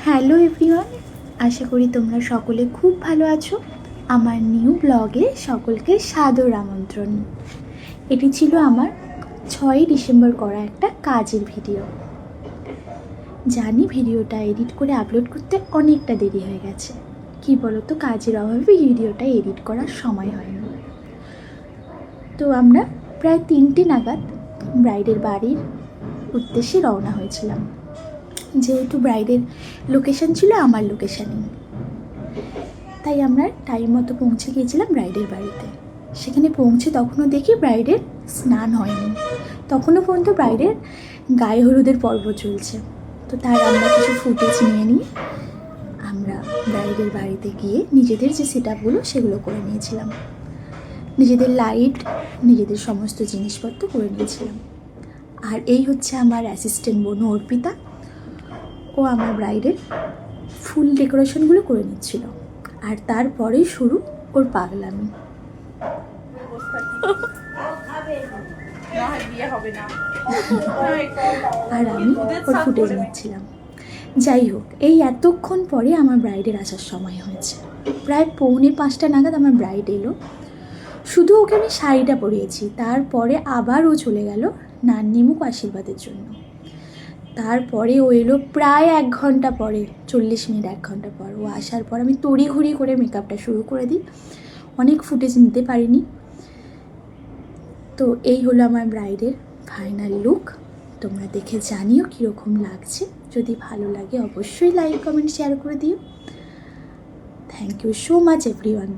Hello everyone, আশা করি তোমরা সকলে খুব ভালো আছো। আমার নিউ ব্লগে সকলকে সাদর আমন্ত্রণ। এটি ছিল আমার 6ই ডিসেম্বর করা একটা কাজের ভিডিও। জানি ভিডিওটা এডিট করে আপলোড করতে অনেকটা দেরি হয়ে গেছে, কি বলো তো, কাজের অভাবে ভিডিওটা এডিট করার সময় হয়নি। তো আমরা প্রায় 3টে নাগাদ ব্রাইডের বাড়ির উদ্দেশ্যে রওনা হয়েছিলাম, যেহেতু ব্রাইডের লোকেশন ছিল আমার লোকেশানেই, তাই আমরা টাইম মতো পৌঁছে গিয়েছিলাম ব্রাইডের বাড়িতে। সেখানে পৌঁছে তখনও দেখি ব্রাইডের স্নান হয়নি, তখনও পর্যন্ত ব্রাইডের গায়ে হলুদের পর্ব চলছে। তো তার আমরা কিছু ফুটেজ নিয়ে আমরা ব্রাইডের বাড়িতে গিয়ে নিজেদের যে সেট আপগুলো সেগুলো করে নিয়েছিলাম, নিজেদের লাইট, নিজেদের সমস্ত জিনিসপত্র করে নিয়েছিলাম। আর এই হচ্ছে আমার অ্যাসিস্ট্যান্ট বোন অর্পিতা, ও আমার ব্রাইডের ফুল ডেকোরেশনগুলো করে নিচ্ছিল। আর তারপরেই শুরু ওর পাগলামি। আর আমি ওর ফুটেজ নিচ্ছিলাম। যাই হোক, এই এতক্ষণ পরে আমার ব্রাইডের আসার সময় হয়েছে। প্রায় 4:45 নাগাদ আমার ব্রাইড এলো। শুধু ওকে আমি শাড়িটা পরিয়েছি, তারপরে আবার ও চলে গেল নান্নিমুখ আশীর্বাদের জন্য। তারপরে ও এলো প্রায় 1 ঘন্টা পরে, 40 মিনিট 1 ঘন্টা পর। ও আসার পর আমি তড়িঘড়ি করে মেকআপটা শুরু করে দিই, অনেক ফুটেজ নিতে পারিনি। তো এই হলো আমার ব্রাইডের ফাইনাল লুক। তোমরা দেখে জানিও কীরকম লাগছে। যদি ভালো লাগে অবশ্যই লাইক, কমেন্ট, শেয়ার করে দিও। Thank you so much everyone.